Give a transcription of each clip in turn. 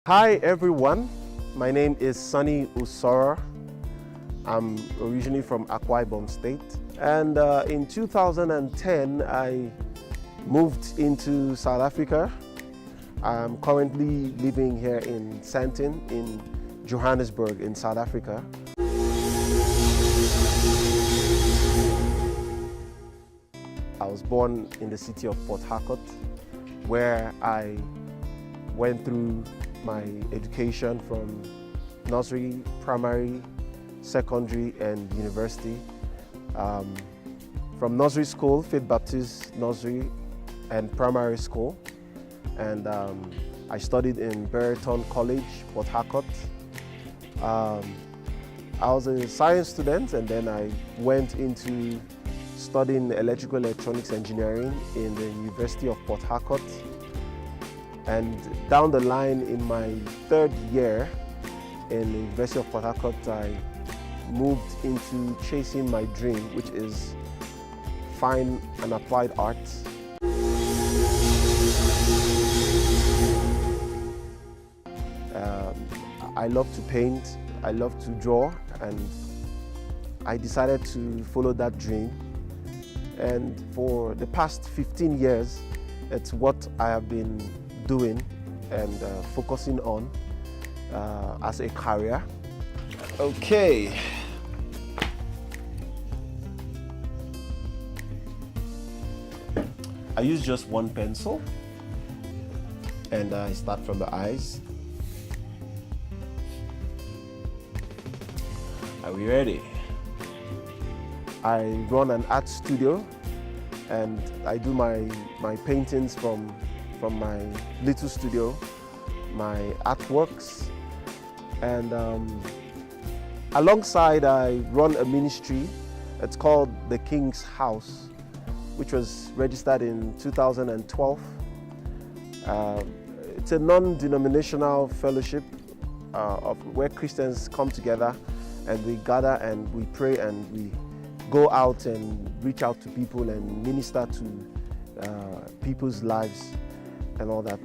Hi everyone, my name is Sunny Usoro. I'm originally from Akwa Ibom State, and in 2010 I moved into South Africa. I'm currently living here in Sandton in Johannesburg in South Africa. I was born in the city of Port Harcourt, where I went through my education from nursery, primary, secondary and university. From nursery school, Faith Baptist Nursery and Primary School, and I studied in Brereton College, Port Harcourt. I was a science student, and then I went into studying electrical electronics engineering in the University of Port Harcourt. And down the line, in my third year in the University of Port Harcourt, I moved into chasing my dream, which is fine and applied arts. I love to paint, I love to draw, and I decided to follow that dream. And for the past 15 years, it's what I have been doing and focusing on as a career. Okay. I use just one pencil, and I start from the eyes. Are we ready? I run an art studio, and I do my paintings from my little studio, my artworks, and alongside I run a ministry. It's called The King's House, which was registered in 2012. It's a non-denominational fellowship of where Christians come together and we gather and we pray and we go out and reach out to people and minister to people's lives and all that.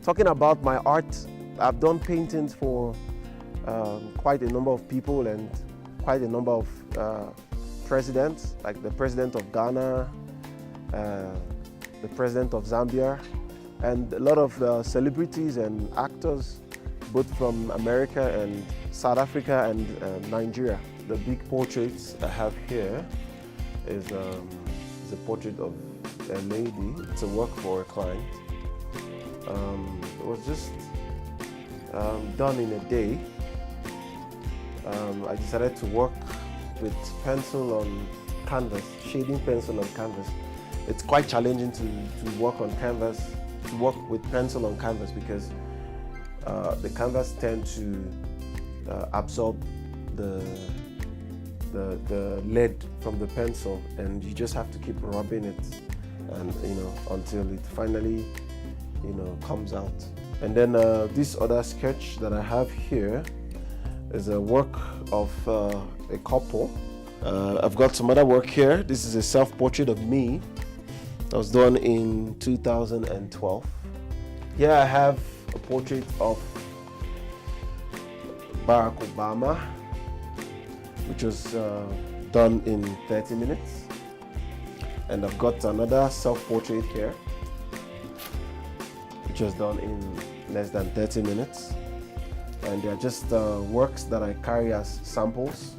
Talking about my art, I've done paintings for quite a number of people and quite a number of presidents, like the president of Ghana, the president of Zambia, and a lot of celebrities and actors, both from America and South Africa and Nigeria. The big portraits I have here is a portrait of a lady. It's a work for a client. It was just done in a day. I decided to work with pencil on canvas, shading pencil on canvas. It's quite challenging to work on canvas, to work with pencil on canvas, because the canvas tend to absorb the lead from the pencil, and you just have to keep rubbing it, and until it finally comes out. And then this other sketch that I have here is a work of a couple. I've got some other work here. This is a self-portrait of me that was done in 2012. Here I have a portrait of Barack Obama, which was done in 30 minutes. And I've got another self-portrait here, which was done in less than 30 minutes. And they're just works that I carry as samples,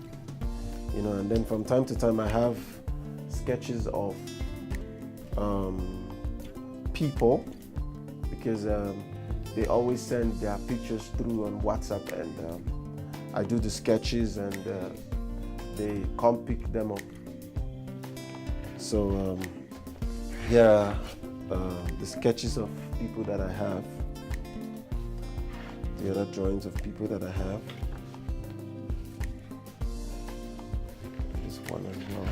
and then from time to time I have sketches of people, because they always send their pictures through on WhatsApp, and I do the sketches and they come pick them up. So here are the sketches of people that I have, the other drawings of people that I have. This one as well.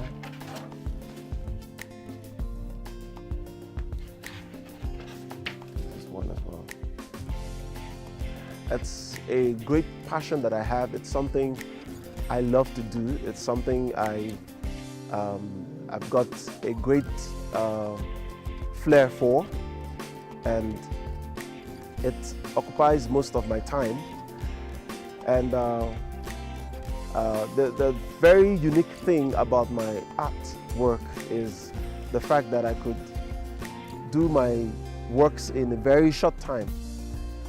This one as well. It's a great passion that I have. It's something I love to do. It's something I've got a great flair for, and It occupies most of my time. And the very unique thing about my artwork is the fact that I could do my works in a very short time.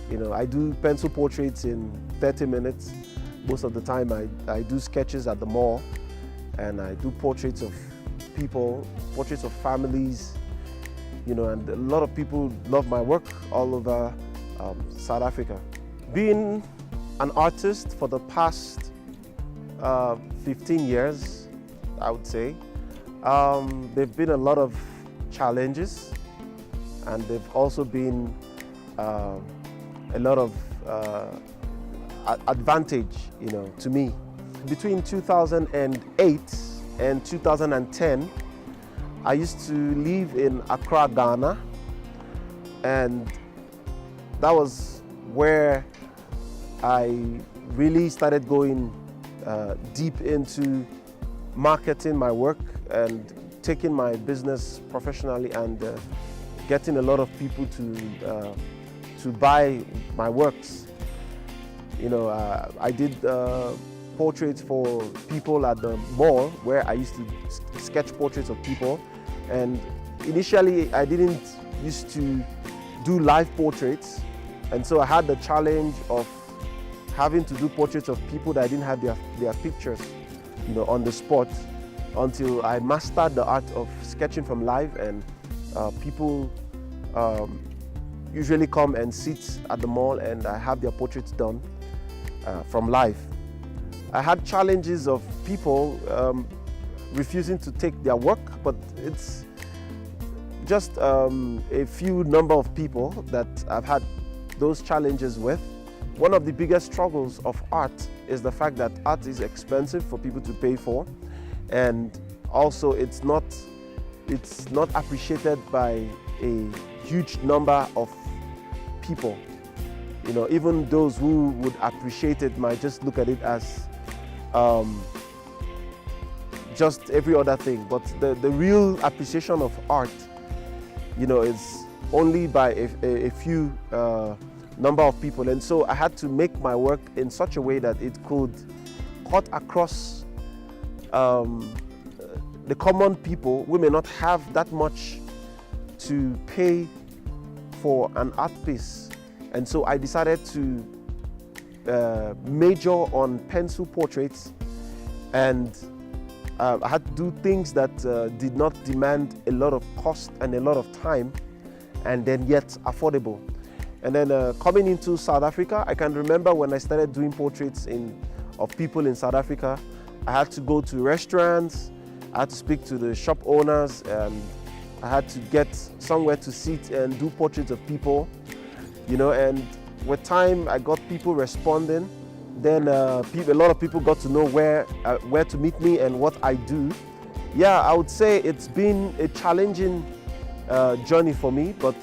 You know, I do pencil portraits in 30 minutes. Most of the time I do sketches at the mall, and I do portraits of people, portraits of families, you know, and a lot of people love my work all over South Africa. Being an artist for the past 15 years, I would say, there've been a lot of challenges, and there've also been a lot of advantage, you know, to me. Between 2008 and 2010, I used to live in Accra, Ghana, and that was where I really started going deep into marketing my work and taking my business professionally, and getting a lot of people to buy my works. You know, I did portraits for people at the mall where I used to sketch portraits of people, and initially I didn't used to do live portraits, and so I had the challenge of having to do portraits of people that I didn't have their pictures, you know, on the spot, until I mastered the art of sketching from live, and people usually come and sit at the mall, and I have their portraits done from live. I had challenges of people refusing to take their work, but it's just a few number of people that I've had those challenges with. One of the biggest struggles of art is the fact that art is expensive for people to pay for, and also it's not appreciated by a huge number of people. You know, even those who would appreciate it might just look at it as just every other thing. But the real appreciation of art, you know, is only by a few number of people. And so I had to make my work in such a way that it could cut across the common people who may not have that much to pay for an art piece. And so I decided to major on pencil portraits, and I had to do things that did not demand a lot of cost and a lot of time, and then yet affordable. And then coming into South Africa, I can remember when I started doing portraits of people in South Africa, I had to go to restaurants, I had to speak to the shop owners, and I had to get somewhere to sit and do portraits of people, you know. And with time, I got people responding. Then a lot of people got to know where to meet me and what I do. Yeah, I would say it's been a challenging journey for me, but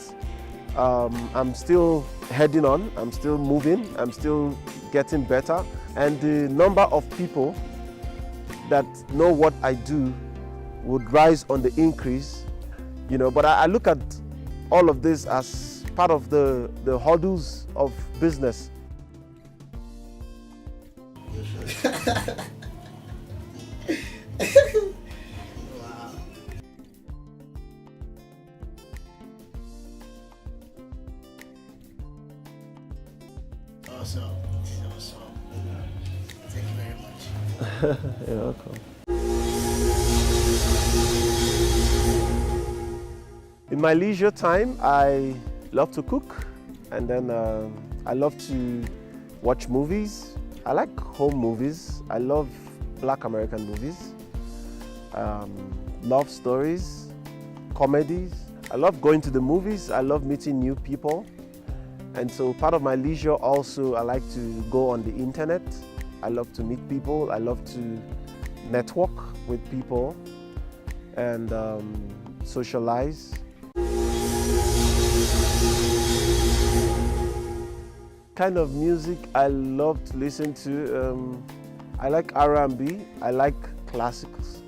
I'm still heading on, I'm still moving, I'm still getting better. And the number of people that know what I do would rise on the increase, you know. But I look at all of this as part of the hurdles of business. Wow. Awesome. Thank you very much. You're welcome. In my leisure time, I love to cook, and then I love to watch movies. I like home movies. I love Black American movies, love stories, comedies. I love going to the movies. I love meeting new people. And so part of my leisure also, I like to go on the internet. I love to meet people. I love to network with people and socialize. Kind of music I love to listen to, I like R&B, I like classics,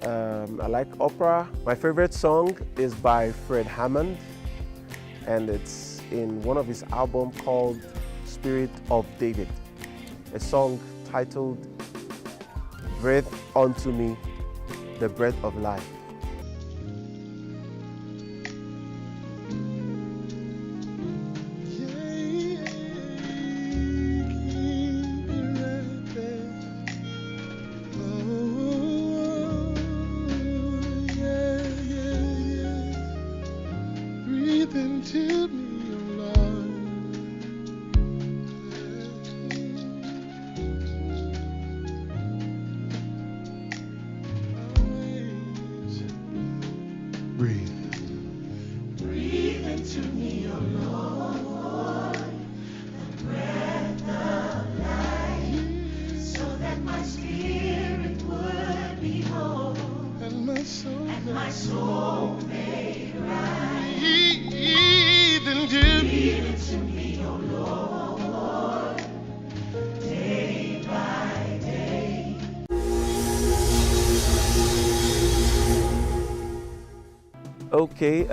I like opera. My favorite song is by Fred Hammond, and it's in one of his albums called Spirit of David, a song titled Breathe Unto Me, the Breath of Life. Into me, oh Lord. Breathe. Breathe into me, oh Lord, the breath of life, so that my spirit would be whole, and my soul may rise. Breathe into me, oh Lord, day by day. Okay,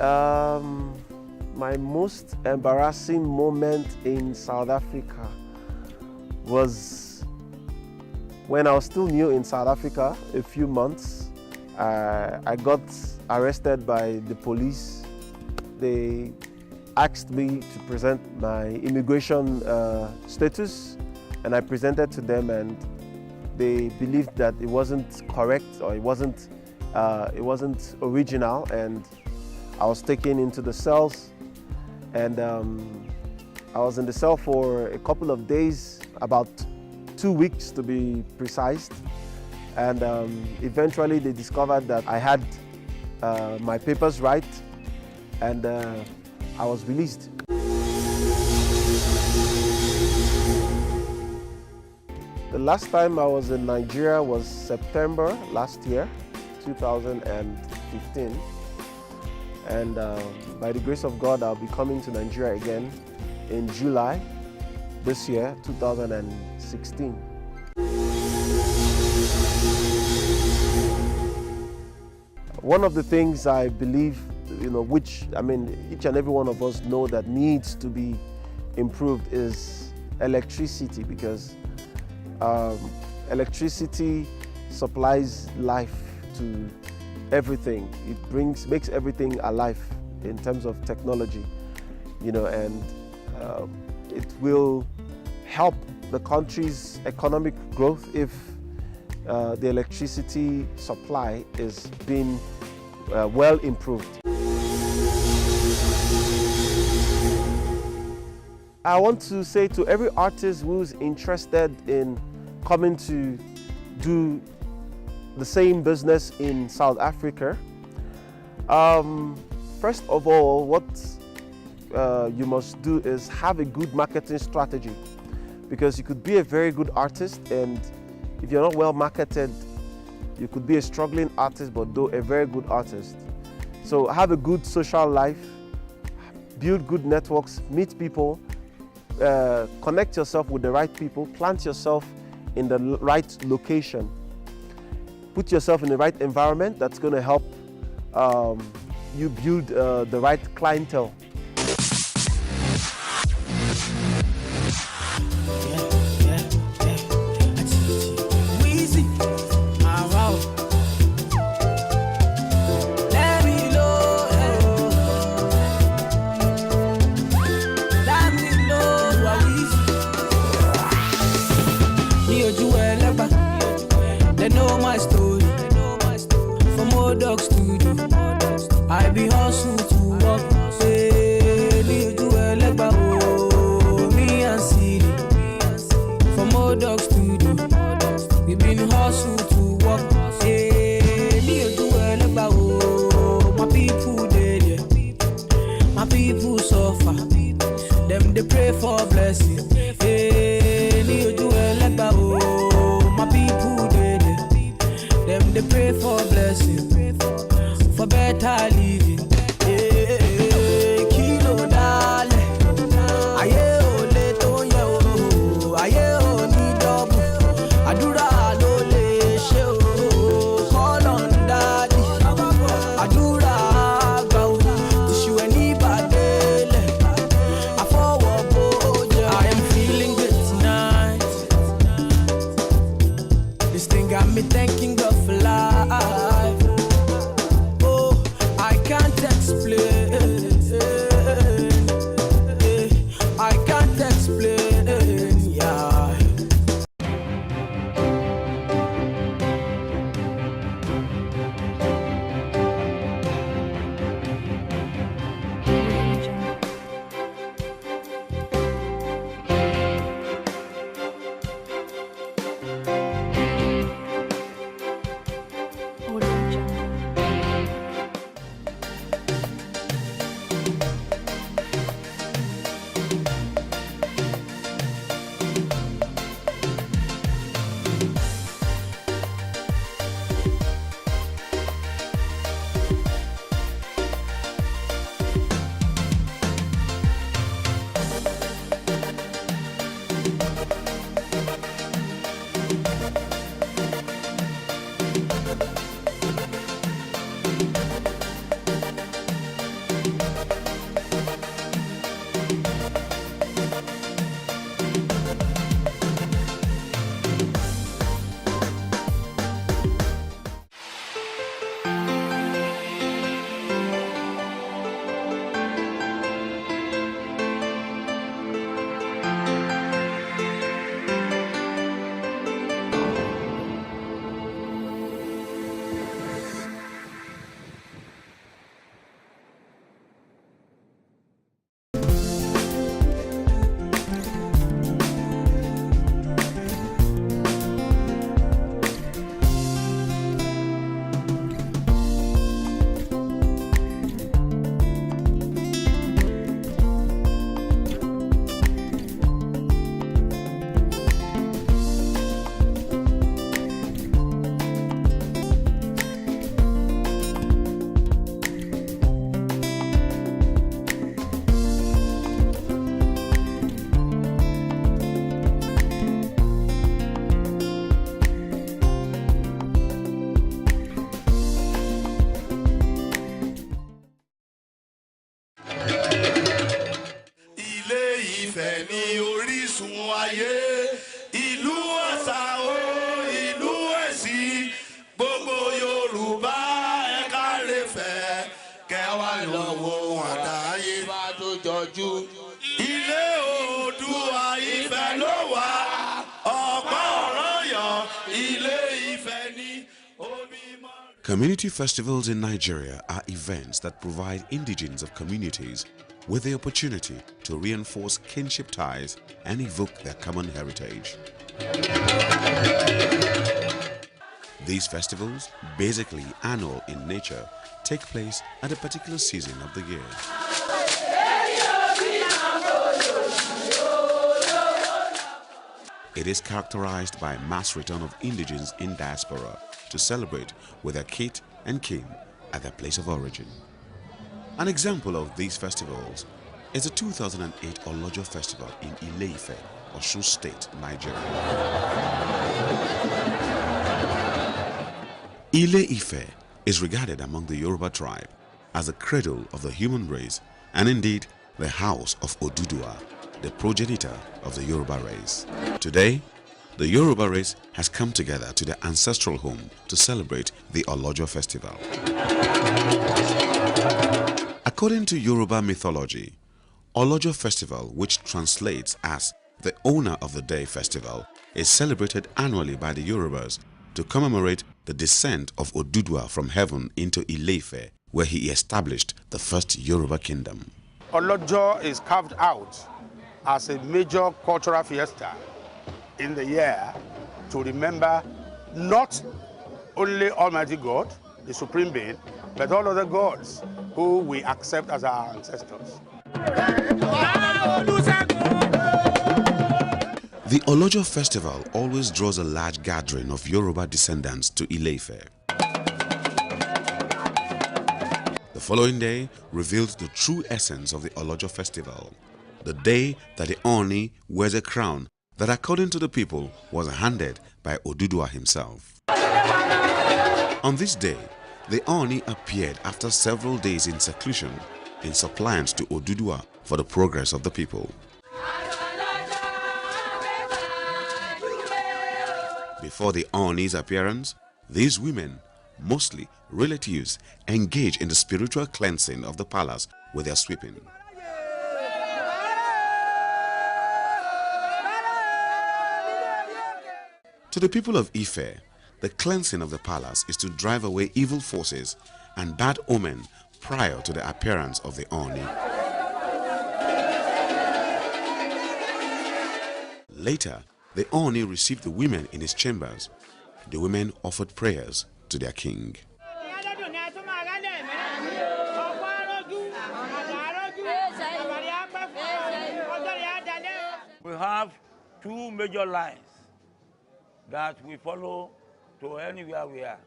my most embarrassing moment in South Africa was when I was still new in South Africa, a few months. I got arrested by the police. They asked me to present my immigration status, and I presented to them, and they believed that it wasn't correct, or it wasn't original, and I was taken into the cells, and I was in the cell for a couple of days, about 2 weeks to be precise, and eventually they discovered that I had my papers right, and I was released. The last time I was in Nigeria was September last year, 2015. And by the grace of God, I'll be coming to Nigeria again in July this year, 2016. One of the things I believe, which each and every one of us know that needs to be improved is electricity, because electricity supplies life to everything. It makes everything alive in terms of technology, and it will help the country's economic growth if the electricity supply is being well improved. I want to say to every artist who's interested in coming to do the same business in South Africa, first of all, what you must do is have a good marketing strategy, because you could be a very good artist, and if you're not well marketed, you could be a struggling artist, but though a very good artist. So have a good social life, build good networks, meet people, connect yourself with the right people, plant yourself in the right location, put yourself in the right environment that's going to help you build the right clientele. They know my story. From old dog studio, I be hustle to work. Say, do a legba, me and Siri. From old dog studio, we been hustle to work. Say, do a legba, my people dead, my people suffer. Them they pray for blessing. Hey, do a legba, my people dead. Them they pray for blessing, for better living. Kilo dale, aye ole to ye aye oni double. Adura lo le she o, call on daddy. Adura go, tishu eni badele. Ifẹ̀ ni orísun ayé, ìlú àṣà o, ìlú ẹ̀sìn, gbogbo Yorùbá ẹ káre fẹ́, kẹwàá lọ́wọ́ àtàyébá tó jọjú. Ilé Oòduà Ifẹ̀ ló wà, ọ̀pá ọ̀ranyàn ilé Ifẹ̀ ni omi mọ́. Community festivals in Nigeria are events that provide indigenes of communities with the opportunity to reinforce kinship ties and evoke their common heritage. These festivals, basically annual in nature, take place at a particular season of the year. It is characterized by mass return of indigenes in diaspora to celebrate with their kith and kin at their place of origin. An example of these festivals is the 2008 Olojo Festival in Ile-Ife, Osun State, Nigeria. Ile-Ife is regarded among the Yoruba tribe as the cradle of the human race and indeed the house of Odudua, the progenitor of the Yoruba race. Today, the Yoruba race has come together to their ancestral home to celebrate the Olojo Festival. According to Yoruba mythology, Olojo Festival, which translates as the Owner of the Day Festival, is celebrated annually by the Yorubas to commemorate the descent of Odudua from heaven into Ile-Ife, where he established the first Yoruba kingdom. Olojo is carved out as a major cultural fiesta in the year to remember not only Almighty God, the Supreme Being, but all other gods who we accept as our ancestors. The Olojo Festival always draws a large gathering of Yoruba descendants to Ile-Ife. The following day reveals the true essence of the Olojo Festival, the day that the Oni wears a crown that, according to the people, was handed by Odudua himself. On this day, the Oni appeared after several days in seclusion in suppliance to Odudua for the progress of the people. Before the Oni's appearance, these women, mostly relatives, engage in the spiritual cleansing of the palace with their sweeping. To the people of Ife, the cleansing of the palace is to drive away evil forces and bad omen prior to the appearance of the Oni. Later, the Oni received the women in his chambers. The women offered prayers to their king. We have two major lines that we follow to anywhere we are.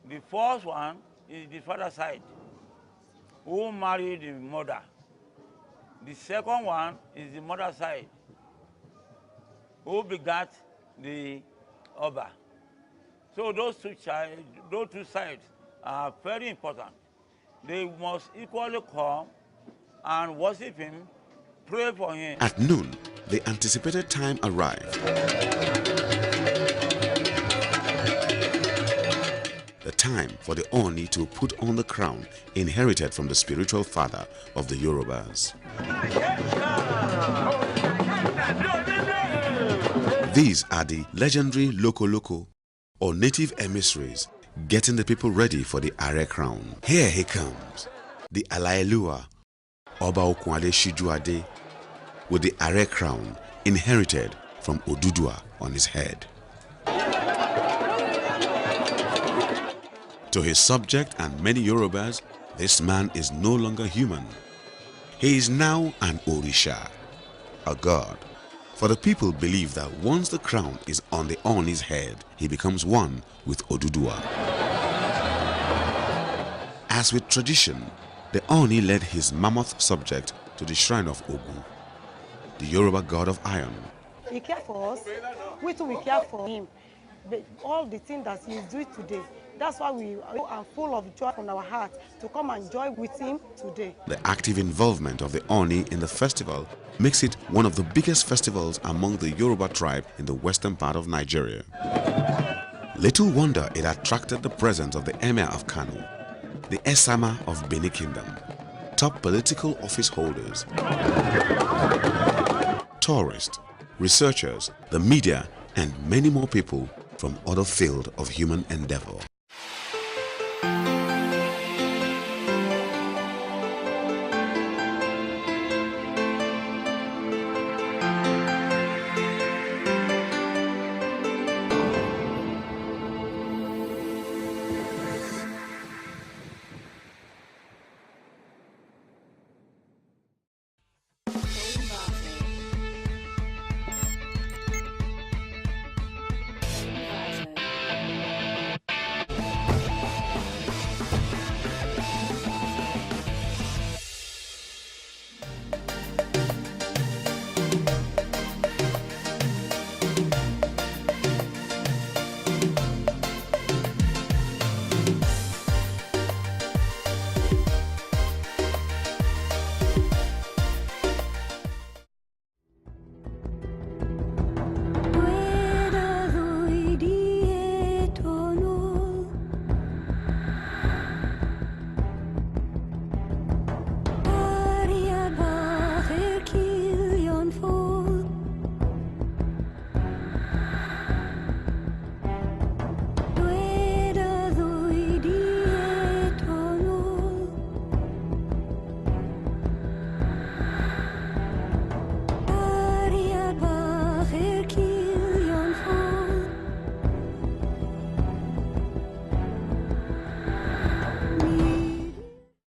The first one is the father side, who married the mother. The second one is the mother side, who begat the Oba. So those two sides are very important. They must equally come and worship him, pray for him. At noon, the anticipated time arrived. The time for the Oni to put on the crown inherited from the spiritual father of the Yorubas. These are the legendary Loko or native emissaries getting the people ready for the Are crown. Here he comes, the Alaelua, Oba Okwade Shijuade, with the Are crown inherited from Odudua on his head. To his subject and many Yorubas, this man is no longer human. He is now an Orisha, a god. For the people believe that once the crown is on the Oni's head, he becomes one with Odudua. As with tradition, the Oni led his mammoth subject to the shrine of Ogun, the Yoruba god of iron. He cared for us, we too we care for him. But all the things that he is doing today, That's why we are full of joy from our heart to come and join with him today. The active involvement of the Oni in the festival makes it one of the biggest festivals among the Yoruba tribe in the western part of Nigeria. Little wonder it attracted the presence of the Emir of Kano, the Esama of Benin Kingdom, top political office holders, tourists, researchers, the media, and many more people from other fields of human endeavor.